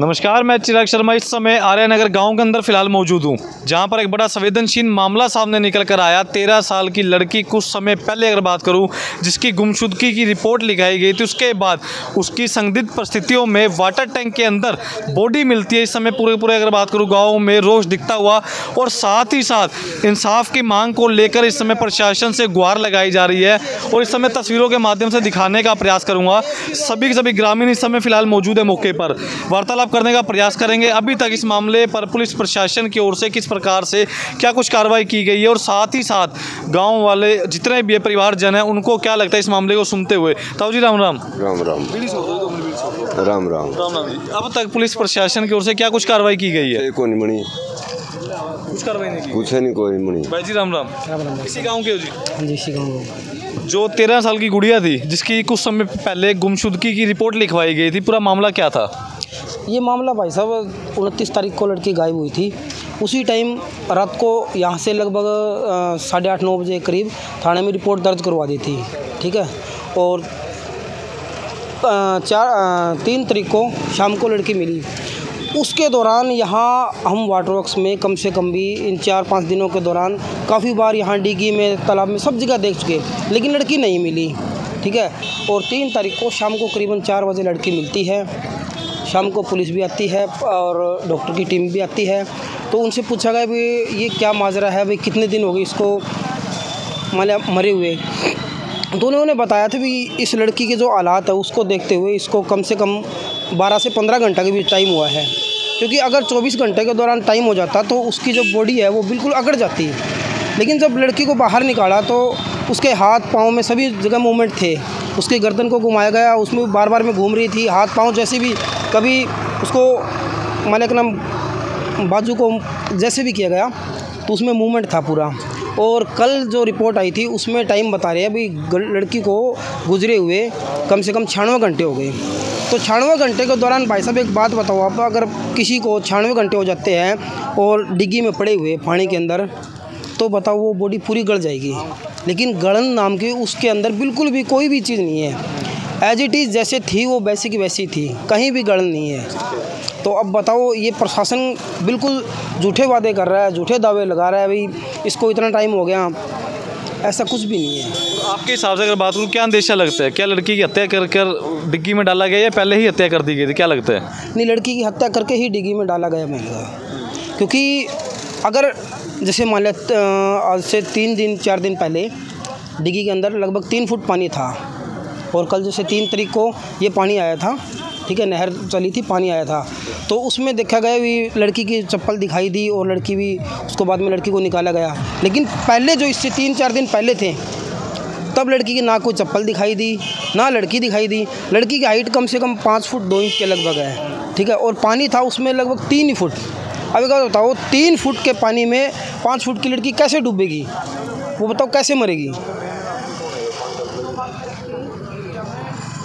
नमस्कार, मैं चिराग शर्मा इस समय आर्यनगर गांव के अंदर फिलहाल मौजूद हूं, जहां पर एक बड़ा संवेदनशील मामला सामने निकल कर आया। 13 साल की लड़की कुछ समय पहले अगर बात करूं, जिसकी गुमशुदगी की रिपोर्ट लिखाई गई थी, उसके बाद उसकी संदिग्ध परिस्थितियों में वाटर टैंक के अंदर बॉडी मिलती है। इस समय पूरे अगर बात करूँ गाँव में रोष दिखता हुआ, और साथ ही साथ इंसाफ की मांग को लेकर इस समय प्रशासन से गुहार लगाई जा रही है। और इस समय तस्वीरों के माध्यम से दिखाने का प्रयास करूँगा। सभी के सभी ग्रामीण इस समय फिलहाल मौजूद है मौके पर, वार्तालाप करने का प्रयास करेंगे अभी तक इस मामले पर पुलिस प्रशासन की ओर से किस प्रकार से क्या कुछ कार्रवाई की गई है, और साथ ही साथ गांव वाले जितने भी परिवारजन हैं उनको क्या लगता है इस मामले को सुनते हुए। ताऊ जी राम राम। राम राम राम राम। अब तक पुलिस प्रशासन की ओर से क्या कुछ कार्रवाई की गई है? कोई नहीं, कुछ कार्रवाई नहीं की? कुछ नहीं, कोई नहीं। भाई जी राम राम। इसी गाँव के हो जी? हाँ जी, इसी गाँव। जो 13 साल की गुड़िया थी, जिसकी कुछ समय पहले गुमशुदगी की रिपोर्ट लिखवाई गई थी, पूरा मामला क्या था? ये मामला भाई साहब 29 तारीख को लड़की गायब हुई थी। उसी टाइम रात को यहाँ से लगभग 8:30-9 बजे करीब थाने में रिपोर्ट दर्ज करवा दी थी, ठीक है। और 3 तारीख को शाम को लड़की मिली। उसके दौरान यहाँ हम वाटर वर्क्स में कम से कम भी इन 4-5 दिनों के दौरान काफ़ी बार यहाँ डिगी में, तालाब में, सब जगह देख चुके, लेकिन लड़की नहीं मिली, ठीक है। और 3 तारीख को शाम को करीबन 4 बजे लड़की मिलती है। शाम को पुलिस भी आती है और डॉक्टर की टीम भी आती है। तो उनसे पूछा गया भी ये क्या माजरा है, भाई कितने दिन हो गए इसको मतलब मरे हुए। तो उन्होंने बताया था भी इस लड़की के जो हालात है उसको देखते हुए इसको कम से कम 12 से 15 घंटा के बीच टाइम हुआ है, क्योंकि अगर 24 घंटे के दौरान टाइम हो जाता तो उसकी जो बॉडी है वो बिल्कुल अकड़ जाती। लेकिन जब लड़की को बाहर निकाला तो उसके हाथ पाँव में सभी जगह मूवमेंट थे। उसकी गर्दन को घुमाया गया, उसमें बार में घूम रही थी, हाथ पाँव जैसे भी, कभी उसको माने के नाम बाजू को जैसे भी किया गया तो उसमें मूवमेंट था पूरा। और कल जो रिपोर्ट आई थी उसमें टाइम बता रहे हैं अभी लड़की को गुजरे हुए कम से कम 96 घंटे हो गए। तो 96 घंटे के दौरान भाई साहब एक बात बताओ आप, अगर किसी को 96 घंटे हो जाते हैं और डिग्गी में पड़े हुए पानी के अंदर, तो बताओ वो बॉडी पूरी गल जाएगी। लेकिन गलन नाम की उसके अंदर बिल्कुल भी कोई भी चीज़ नहीं है। एज इट इज़ जैसे थी वो वैसी की वैसी थी, कहीं भी गलन नहीं है। तो अब बताओ ये प्रशासन बिल्कुल झूठे वादे कर रहा है, झूठे दावे लगा रहा है, भाई इसको इतना टाइम हो गया, ऐसा कुछ भी नहीं है। आपके हिसाब से अगर बात करूँ, क्या अंदेशा लगता है? क्या लड़की की हत्या कर डिग्गी में डाला गया या पहले ही हत्या कर दी गई थी, क्या लगता है? नहीं, लड़की की हत्या करके ही डिग्गी में डाला गया मैंने, क्योंकि अगर जैसे मान लिया आज से 3-4 दिन पहले डिग्गी के अंदर लगभग 3 फुट पानी था, और कल जैसे 3 तारीख को ये पानी आया था, ठीक है, नहर चली थी, पानी आया था, तो उसमें देखा गया भी लड़की की चप्पल दिखाई दी और लड़की भी, उसको बाद में लड़की को निकाला गया। लेकिन पहले जो इससे 3-4 दिन पहले थे तब लड़की की ना कोई चप्पल दिखाई दी ना लड़की दिखाई दी। लड़की की हाइट कम से कम 5 फुट 2 इंच के लगभग है, ठीक है, और पानी था उसमें लगभग 3 ही फुट। अब क्या बताओ 3 फुट के पानी में 5 फुट की लड़की कैसे डूबेगी, वो बताओ कैसे मरेगी?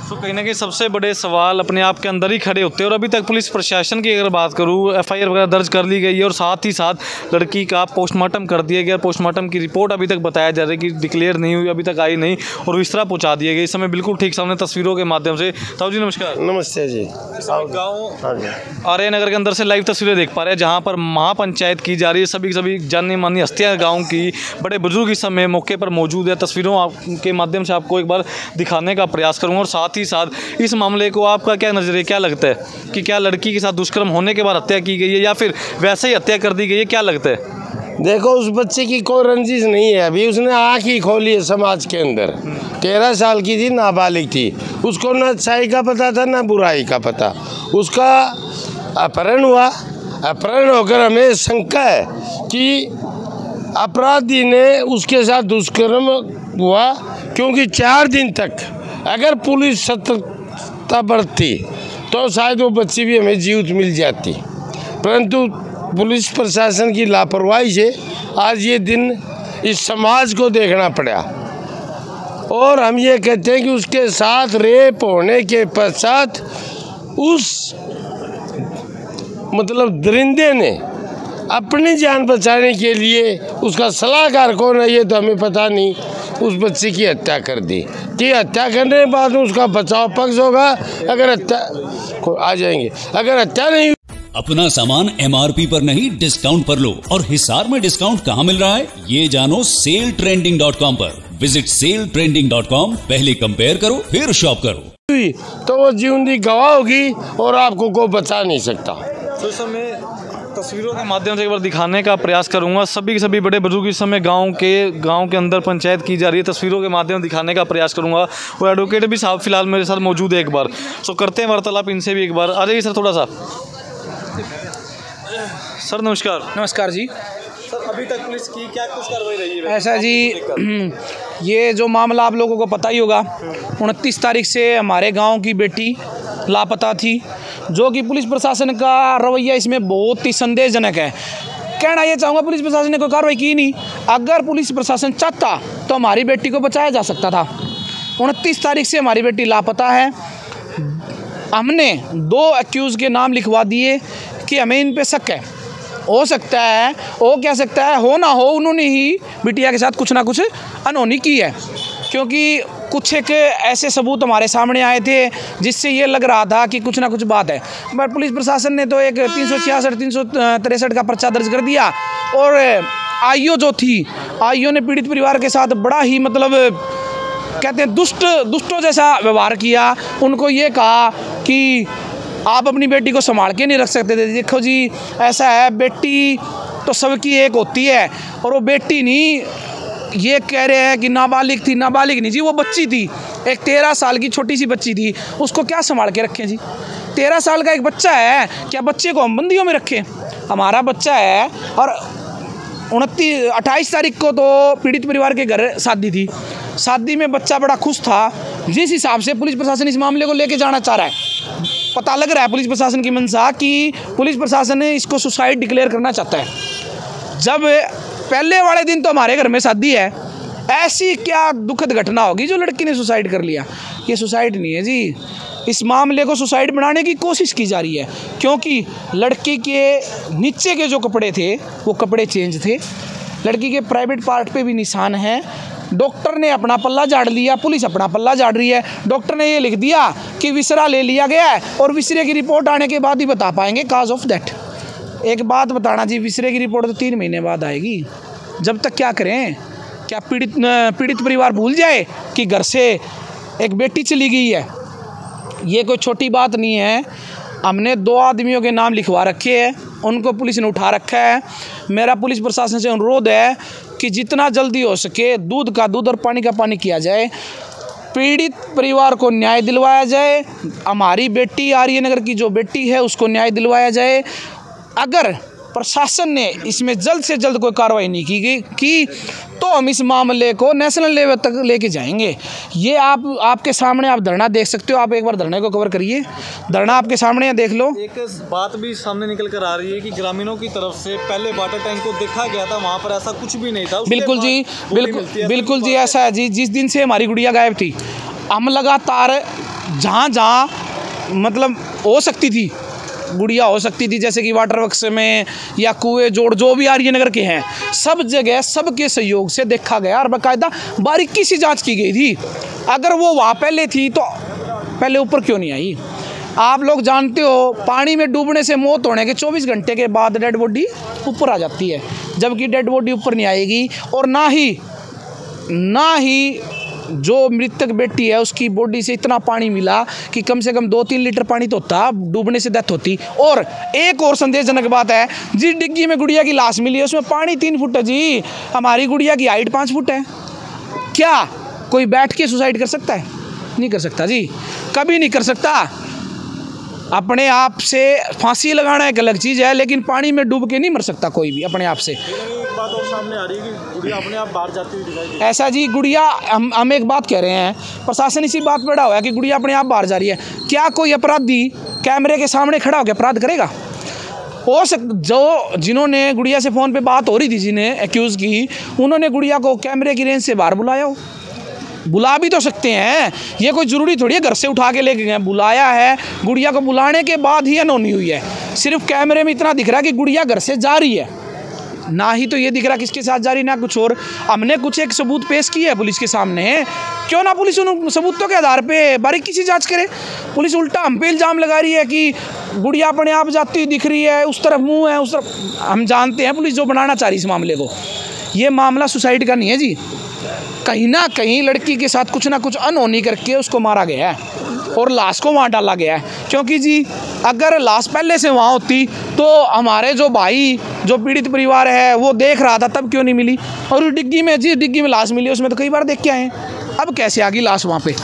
तो कहीं ना कहीं सबसे बड़े सवाल अपने आप के अंदर ही खड़े होते हैं। और अभी तक पुलिस प्रशासन की अगर बात करूँ, FIR वगैरह दर्ज कर ली गई है, और साथ ही साथ लड़की का पोस्टमार्टम कर दिया गया। पोस्टमार्टम की रिपोर्ट अभी तक बताया जा रहा है कि डिक्लेयर नहीं हुई, अभी तक आई नहीं, और बिस्तरा पहुँचा दिया गया। इस समय बिल्कुल ठीक सामने तस्वीरों के माध्यम से। ताऊ जी नमस्कार। नमस्ते जी। गाँव आर्यनगर के अंदर से लाइव तस्वीरें देख पा रहे हैं, जहाँ पर महापंचायत की जा रही है। सभी जानी मानी हस्तियाँ गाँव की, बड़े बुजुर्ग इस समय मौके पर मौजूद है। तस्वीरों के माध्यम से आपको एक बार दिखाने का प्रयास करूँगा। और साथ ही साथ इस मामले को आपका क्या नजरिया, क्या लगता है कि क्या लड़की के साथ दुष्कर्म होने के बाद हत्या की गई है या फिर वैसे ही हत्या कर दी गई है, क्या लगता है? देखो, उस बच्चे की कोई रंजिश नहीं है, अभी उसने आँख ही खोली है समाज के अंदर। 13 साल की थी, नाबालिग थी, उसको ना अच्छाई का पता था ना बुराई का पता। उसका अपहरण हुआ, अपहरण होकर हमें शंका है कि अपराधी ने उसके साथ दुष्कर्म हुआ, क्योंकि 4 दिन तक अगर पुलिस सतर्कता बरतती तो शायद वो बच्ची भी हमें जीवित मिल जाती। परंतु पुलिस प्रशासन की लापरवाही से आज ये दिन इस समाज को देखना पड़ा। और हम ये कहते हैं कि उसके साथ रेप होने के पश्चात उस मतलब दरिंदे ने अपनी जान बचाने के लिए, उसका सलाहकार कौन है ये तो हमें पता नहीं, उस बच्चे की हत्या कर दी कि हत्या करने के बाद उसका बचाव पक्ष होगा। अगर हत्या आ जाएंगे, अगर हत्या नहीं। अपना सामान MRP पर नहीं डिस्काउंट पर लो। और हिसार में डिस्काउंट कहाँ मिल रहा है ये जानो सेलट्रेंडिंग.com पर। विजिट सेलट्रेंडिंग.com, पहले कंपेयर करो फिर शॉप करो। तो वो जीवनी गवाह होगी और आपको कोई बचा नहीं सकता। तो इस समय तस्वीरों के माध्यम से एक बार दिखाने का प्रयास करूंगा। सभी के सभी बड़े बुजुर्ग इस समय गांव के अंदर पंचायत की जा रही है, तस्वीरों के माध्यम से दिखाने का प्रयास करूंगा। और एडवोकेट भी साहब फिलहाल मेरे साथ मौजूद है। एक बार सो करते हैं वार्तालाप इनसे भी। एक बार आ जाइए सर, थोड़ा सा। सर नमस्कार। नमस्कार जी। सर अभी तक पुलिस की क्या कुछ कार्रवाई रही है? ऐसा जी, ये जो मामला आप लोगों को पता ही होगा, 29 तारीख से हमारे गांव की बेटी लापता थी, जो कि पुलिस प्रशासन का रवैया इसमें बहुत ही संदेहजनक है। कहना ये चाहूँगा, पुलिस प्रशासन ने कोई कार्रवाई की नहीं। अगर पुलिस प्रशासन चाहता तो हमारी बेटी को बचाया जा सकता था। 29 तारीख से हमारी बेटी लापता है। हमने 2 एक्यूज़ के नाम लिखवा दिए कि हमें इन पे शक है। हो सकता है, हो क्या सकता है, हो ना हो उन्होंने ही बिटिया के साथ कुछ ना कुछ अनहोनी की है, क्योंकि कुछ एक ऐसे सबूत हमारे सामने आए थे जिससे ये लग रहा था कि कुछ ना कुछ बात है। बट पुलिस प्रशासन ने तो एक 366 363 का पर्चा दर्ज कर दिया। और आईओ जो थी, आईओ ने पीड़ित परिवार के साथ बड़ा ही मतलब कहते हैं दुष्टों जैसा व्यवहार किया। उनको ये कहा कि आप अपनी बेटी को संभाल के नहीं रख सकते थे। देखो जी, ऐसा है, बेटी तो सबकी एक होती है, और वो बेटी नहीं, ये कह रहे हैं कि नाबालिग थी। नाबालिग नहीं जी, वो बच्ची थी, एक 13 साल की छोटी सी बच्ची थी। उसको क्या संभाल के रखें जी? 13 साल का एक बच्चा है, क्या बच्चे को हम बंदियों में रखें? हमारा बच्चा है। और 28 तारीख को तो पीड़ित परिवार के घर शादी थी। शादी में बच्चा बड़ा खुश था। जिस हिसाब से पुलिस प्रशासन इस मामले को लेके जाना चाह रहा है, पता लग रहा है पुलिस प्रशासन की मंशा कि पुलिस प्रशासन ने इसको सुसाइड डिक्लेयर करना चाहता है। जब पहले वाले दिन तो हमारे घर में शादी है, ऐसी क्या दुखद घटना होगी जो लड़की ने सुसाइड कर लिया? ये सुसाइड नहीं है जी, इस मामले को सुसाइड बनाने की कोशिश की जा रही है, क्योंकि लड़की के नीचे के जो कपड़े थे वो कपड़े चेंज थे। लड़की के प्राइवेट पार्ट पे भी निशान हैं। डॉक्टर ने अपना पल्ला झाड़ लिया, पुलिस अपना पल्ला झाड़ रही है। डॉक्टर ने ये लिख दिया कि विसरा ले लिया गया है, और विसरे की रिपोर्ट आने के बाद ही बता पाएंगे काज ऑफ डेथ। एक बात बताना जी, विसरे की रिपोर्ट तो 3 महीने बाद आएगी। जब तक क्या करें? क्या पीड़ित परिवार भूल जाए कि घर से एक बेटी चली गई है? ये कोई छोटी बात नहीं है। हमने 2 आदमियों के नाम लिखवा रखे हैं, उनको पुलिस ने उठा रखा है। मेरा पुलिस प्रशासन से अनुरोध है कि जितना जल्दी हो सके दूध का दूध और पानी का पानी किया जाए, पीड़ित परिवार को न्याय दिलवाया जाए। हमारी बेटी आर्यनगर की जो बेटी है उसको न्याय दिलवाया जाए। अगर प्रशासन ने इसमें जल्द से जल्द कोई कार्रवाई नहीं की तो हम इस मामले को नेशनल लेवल तक लेके जाएंगे। ये आपके सामने आप धरना देख सकते हो। आप एक बार धरने को कवर करिए, धरना आपके सामने देख लो। एक बात भी सामने निकल कर आ रही है कि ग्रामीणों की तरफ से पहले वाटर टैंक को देखा गया था, वहाँ पर ऐसा कुछ भी नहीं था। बिल्कुल जी, बिल्कुल जी, ऐसा है जी। जिस दिन से हमारी गुड़िया गायब थी, हम लगातार जहाँ मतलब हो सकती थी गुड़िया हो सकती थी, जैसे कि वाटर वर्क्स में या कुएं जोड़ जो भी आर्यनगर के हैं, सब जगह सबके सहयोग से देखा गया और बाकायदा बारीकी से जांच की गई थी। अगर वो वहाँ पहले थी तो पहले ऊपर क्यों नहीं आई? आप लोग जानते हो, पानी में डूबने से मौत होने के 24 घंटे के बाद डेड बॉडी ऊपर आ जाती है, जबकि डेड बॉडी ऊपर नहीं आएगी। और ना ही जो मृतक बेटी है उसकी बॉडी से इतना पानी मिला कि कम से कम 2-3 लीटर पानी तो होता, डूबने से डेथ होती। और एक और संदेहजनक बात है, जिस डिग्गी में गुड़िया की लाश मिली है उसमें पानी 3 फुट है जी। हमारी गुड़िया की हाइट 5 फुट है। क्या कोई बैठ के सुसाइड कर सकता है? नहीं कर सकता जी, कभी नहीं कर सकता। अपने आप से फांसी लगाना एक अलग चीज़ है, लेकिन पानी में डूब के नहीं मर सकता कोई भी अपने आप से। एक बात और सामने आ रही है कि गुड़िया अपने आप बाहर जाती हुई दिखाई दे। ऐसा जी, गुड़िया हम एक बात कह रहे हैं, प्रशासन इसी बात पर अड़ा हुआ है कि गुड़िया अपने आप बाहर जा रही है। क्या कोई अपराधी कैमरे के सामने खड़ा होकर अपराध करेगा? जिन्होंने गुड़िया से फ़ोन पे बात हो रही थी, जिन्हें एक्यूज़ की, उन्होंने गुड़िया को कैमरे की रेंज से बाहर बुलाया हो। बुला भी तो सकते हैं, ये कोई ज़रूरी थोड़ी है घर से उठा के लेके गए। बुलाया है, गुड़िया को बुलाने के बाद ही अनहोनी हुई है। सिर्फ कैमरे में इतना दिख रहा है कि गुड़िया घर से जा रही है, ना ही तो ये दिख रहा किसके साथ जा रही, ना कुछ और। हमने कुछ एक सबूत पेश किया है पुलिस के सामने, क्यों ना पुलिस उन सबूतों के आधार पे बारीकी से जांच करे। पुलिस उल्टा हम पे इल्ज़ाम लगा रही है कि गुड़िया अपने आप जाती हुई दिख रही है, उस तरफ मुंह है, उस तरफ। हम जानते हैं पुलिस जो बनाना चाह रही इस मामले को। ये मामला सुसाइड का नहीं है जी, कहीं ना कहीं लड़की के साथ कुछ ना कुछ अनहोनी करके उसको मारा गया है और लाश को वहाँ डाला गया है। क्योंकि जी अगर लाश पहले से वहाँ होती तो हमारे जो भाई जो पीड़ित परिवार है वो देख रहा था, तब क्यों नहीं मिली। और उस डिग्गी में, जिस डिग्गी में लाश मिली उसमें तो कई बार देख के आए हैं, अब कैसे आ गई लाश वहाँ पे।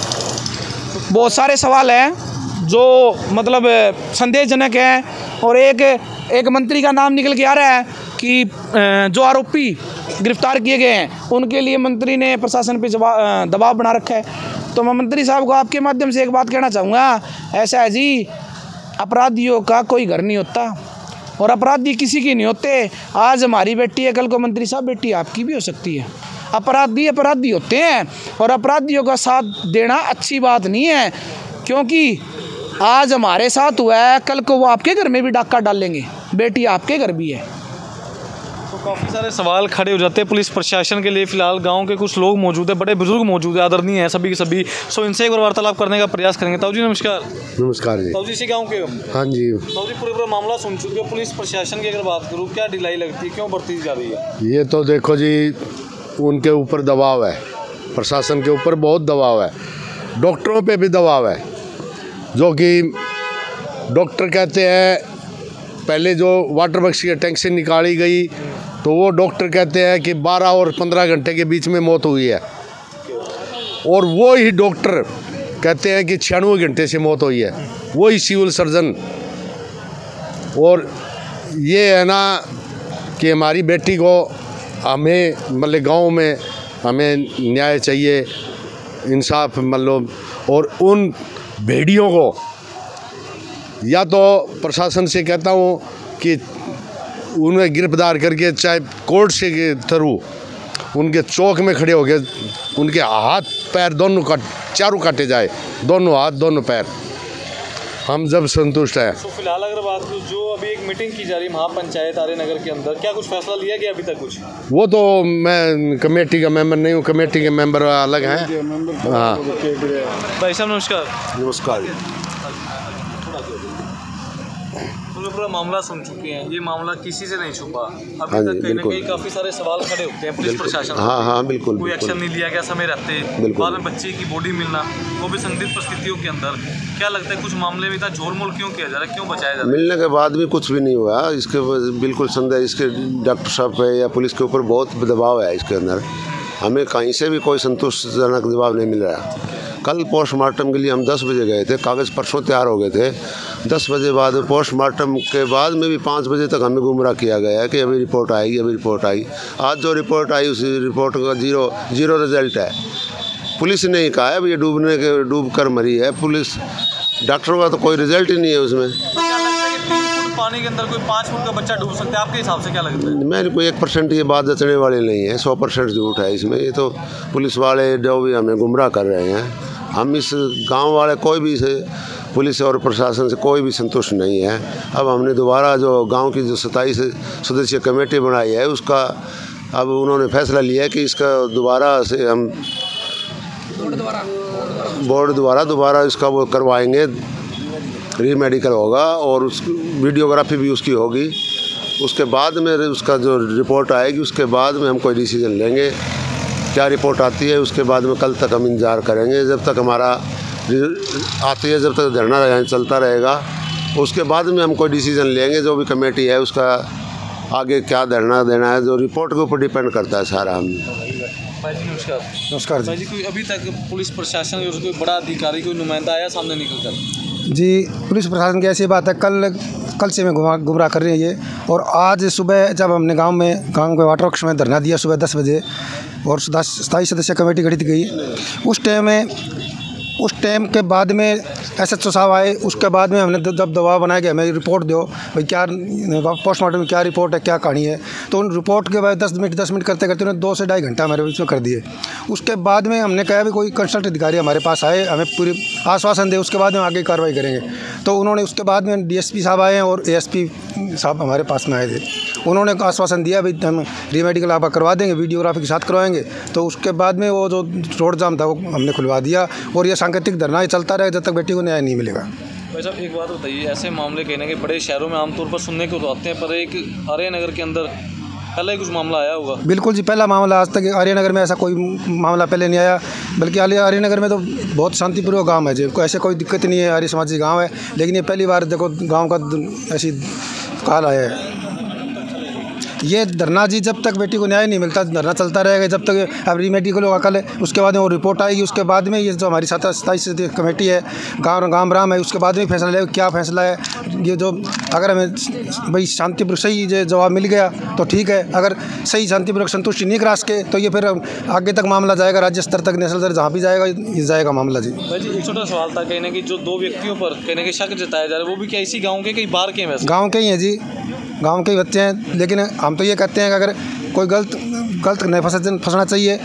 बहुत सारे सवाल हैं जो मतलब संदेहजनक हैं। और एक मंत्री का नाम निकल के आ रहा है कि जो आरोपी गिरफ्तार किए गए हैं उनके लिए मंत्री ने प्रशासन पे दबाव बना रखा है। तो मैं मंत्री साहब को आपके माध्यम से एक बात कहना चाहूँगा, ऐसा है जी, अपराधियों का कोई घर नहीं होता और अपराधी किसी की नहीं होते। आज हमारी बेटी है, कल को मंत्री साहब बेटी आपकी भी हो सकती है। अपराधी होते हैं और अपराधियों का साथ देना अच्छी बात नहीं है, क्योंकि आज हमारे साथ हुआ है, कल को वो आपके घर में भी डाका डालेंगे, बेटी आपके घर भी है। तो काफ़ी सारे सवाल खड़े हो जाते हैं पुलिस प्रशासन के लिए। फिलहाल गांव के कुछ लोग मौजूद हैं, बड़े बुजुर्ग मौजूद हैं, आदरणीय हैं सभी के सभी। सो इनसे एक बार वार्तालाप करने का प्रयास करेंगे। ताऊ जी नमस्कार। नमस्कार जी। ताऊ जी इसी गाँव के हो? हाँ जी। ताऊ जी पूरा मामला सुन चुके हो, पुलिस प्रशासन की अगर बात करूँ क्या ढिलाई लगती है, क्यों बढ़ती जा रही है? ये तो देखो जी, उनके ऊपर दबाव है, प्रशासन के ऊपर बहुत दबाव है, डॉक्टरों पे भी दबाव है। जो कि डॉक्टर कहते हैं, पहले जो वाटर वर्क्स की टैंक से निकाली गई तो वो डॉक्टर कहते हैं कि 12 और 15 घंटे के बीच में मौत हुई है, और वो ही डॉक्टर कहते हैं कि 96 घंटे से मौत हुई है, वही सिविल सर्जन। और ये है ना कि हमारी बेटी को हमें मतलब गांव में हमें न्याय चाहिए, इंसाफ मतलब। और उन भेड़ियों को या तो प्रशासन से कहता हूँ कि उन्हें गिरफ्तार करके, चाहे कोर्ट से के थ्रू उनके चौक में खड़े हो गए, उनके हाथ पैर दोनों चारों काटे जाए, दोनों हाथ दोनों पैर, हम जब संतुष्ट हैं। तो फिलहाल अगर बात करूँ, जो अभी एक मीटिंग की जा रही है महापंचायत आर्यनगर के अंदर, क्या कुछ फैसला लिया गया अभी तक कुछ? वो तो मैं कमेटी का मेंबर नहीं हूँ, कमेटी के मेंबर अलग हैं। हाँ भाई साहब नमस्कार। नमस्कार। पूरा मामला सुन चुके हैं, ये मामला किसी से नहीं छुपा, अभी हाँ तक कहीं ना बिल्कुल। कहीं काफ़ी सारे सवाल खड़े होते हैं पुलिस प्रशासन। हाँ बिल्कुल। कोई एक्शन नहीं लिया गया समय रहते, बाद में बच्चे की बॉडी मिलना, वो भी संदिग्ध परिस्थितियों के अंदर। क्या लगता है कुछ मामले में इतना झोल-मोल क्यों किया जा रहा है, क्यों बचाया जा रहा है? मिलने के बाद भी कुछ भी नहीं हुआ, इसके बिल्कुल संदेह, इसके डॉक्टर साहब पे या पुलिस के ऊपर बहुत दबाव है इसके अंदर। हमें कहीं से भी कोई संतोषजनक जवाब नहीं मिल रहा। कल पोस्टमार्टम के लिए हम 10 बजे गए थे, कागज़ परसों तैयार हो गए थे, 10 बजे बाद पोस्टमार्टम के बाद में भी 5 बजे तक हमें गुमराह किया गया है कि अभी रिपोर्ट आएगी, अभी रिपोर्ट आई। आज जो रिपोर्ट आई उस रिपोर्ट का जीरो रिजल्ट है। पुलिस ने ही कहा है ये डूब कर मरी है, पुलिस डॉक्टरों का तो कोई रिजल्ट ही नहीं है उसमें। पानी के अंदर कोई 5 फुट का बच्चा डूब सकता है, आपके हिसाब से क्या लगता है? मेरे को 1% ये बात जचने वाली नहीं है, 100% झूठ है इसमें। ये तो पुलिस वाले जो भी हमें गुमराह कर रहे हैं, हम इस गांव वाले कोई भी से पुलिस और प्रशासन से कोई भी संतुष्ट नहीं है। अब हमने दोबारा जो गांव की जो 27 सदस्यीय कमेटी बनाई है, उसका अब उन्होंने फैसला लिया है कि इसका दोबारा से हम बोर्ड दोबारा इसका वो करवाएंगे, रीमेडिकल होगा और उस वीडियोग्राफी भी उसकी होगी। उसके बाद में उसका जो रिपोर्ट आएगी उसके बाद में हम कोई डिसीजन लेंगे। क्या रिपोर्ट आती है उसके बाद में कल तक हम इंतज़ार करेंगे, जब तक हमारा आती है, जब तक धरना चलता रहेगा। उसके बाद में हम कोई डिसीजन लेंगे, जो भी कमेटी है उसका आगे क्या धरना देना है, जो रिपोर्ट के ऊपर डिपेंड करता है सारा। हम भाई जी नमस्कार। नमस्कार भाई जी, कोई अभी तक पुलिस प्रशासन और कोई बड़ा अधिकारी, कोई नुमाइंदा आया सामने निकल कर? जी, पुलिस प्रशासन की ऐसी बात है, कल से मैं गुमराह कर रही है ये। और आज सुबह जब हमने गांव के वाटर वर्क्स में धरना दिया सुबह 10 बजे, और 27 सदस्य कमेटी गठित गई, उस टाइम के बाद में SHO साहब आए। उसके बाद में हमने जब दबाव बनाया कि हमें रिपोर्ट दो भाई, क्या पोस्टमार्टम में क्या रिपोर्ट है, क्या कहानी है। तो उन रिपोर्ट के बाद 10 मिनट करते करते उन्होंने 2 से ढाई घंटा हमारे बीच में कर दिए। उसके बाद में हमने कहा भी कोई कंसल्ट अधिकारी हमारे पास आए, हमें पूरी आश्वासन दे, उसके बाद में आगे कार्रवाई करेंगे। तो उन्होंने उसके बाद में DSP साहब आए और ASP साहब हमारे पास में आए थे, उन्होंने आश्वासन दिया भाई हम रीमेडिकल आप करवा देंगे, वीडियोग्राफी के साथ करवाएंगे। तो उसके बाद में वो जो रोड जाम था वो हमने खुलवा दिया और ये सांकेतिक धरना चलता रहे जब तक बेटी को न्याय नहीं मिलेगा। भाई साहब एक बात बताइए, ऐसे मामले कहने के बड़े शहरों में आमतौर पर सुनने को तो आते हैं, पर एक आर्यनगर के अंदर पहले ही कुछ मामला आया होगा? बिल्कुल जी, पहला मामला, आज तक आर्यनगर में ऐसा कोई मामला पहले नहीं आया, बल्कि आर्यनगर में तो बहुत शांतिपूर्वक गांव है जी, ऐसे कोई दिक्कत नहीं है, आर्य समाजी गांव है। लेकिन ये पहली बार देखो गांव का ऐसी काल आया है। ये धरना जी जब तक बेटी को न्याय नहीं मिलता धरना चलता रहेगा, जब तक अब रीमेडिकल होगा कल, उसके बाद में वो रिपोर्ट आएगी, उसके बाद में ये जो हमारी 27 कमेटी है गाँव राम है, उसके बाद में फैसला लेगा क्या फैसला है। ये जो अगर हमें भाई शांतिपूर्वक सही जवाब मिल गया तो ठीक है, अगर सही शांतिपूर्वक संतुष्टि नहीं करा सके तो ये फिर आगे तक मामला जाएगा, राज्य स्तर तक, नेशनल स्तर जहाँ भी जाएगा ये जाएगा मामला जी। भाई जी एक छोटा सवाल था, कहने की जो 2 व्यक्तियों पर कहने के शक जताया जा रहा है वो भी क्या इसी गाँव के कई बाहर के हैं? गाँव के ही हैं जी, गांव के ही बच्चे हैं। लेकिन हम तो ये कहते हैं कि अगर कोई गलत नहीं फंसना चाहिए,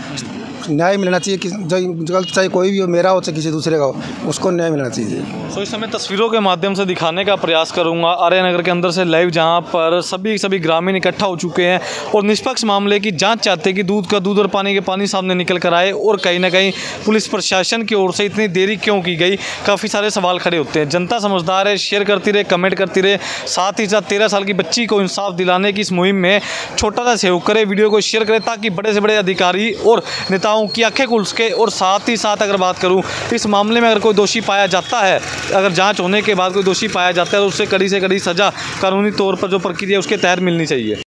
न्याय मिलना चाहिए कि जो गलत चाहे कोई भी हो, मेरा हो चाहे किसी दूसरे का हो, उसको न्याय मिलना चाहिए। तो इस समय तस्वीरों के माध्यम से दिखाने का प्रयास करूंगा आर्यनगर के अंदर से लाइव, जहां पर सभी ग्रामीण इकट्ठा हो चुके हैं और निष्पक्ष मामले की जांच चाहते हैं कि दूध का दूध और पानी के पानी सामने निकल कर आए। और कहीं ना कहीं पुलिस प्रशासन की ओर से इतनी देरी क्यों की गई, काफ़ी सारे सवाल खड़े होते हैं। जनता समझदार है, शेयर करती रहे, कमेंट करती रहे, साथ ही साथ 13 साल की बच्ची को इंसाफ दिलाने की इस मुहिम में छोटा सा सहयोग करे, वीडियो को शेयर करें ताकि बड़े से बड़े अधिकारी और नेताओं की आंखें खुल सके। और साथ ही साथ अगर बात करूं इस मामले में अगर कोई दोषी पाया जाता है, अगर जांच होने के बाद कोई दोषी पाया जाता है तो उससे कड़ी से कड़ी सज़ा कानूनी तौर पर जो प्रक्रिया उसके तहत मिलनी चाहिए।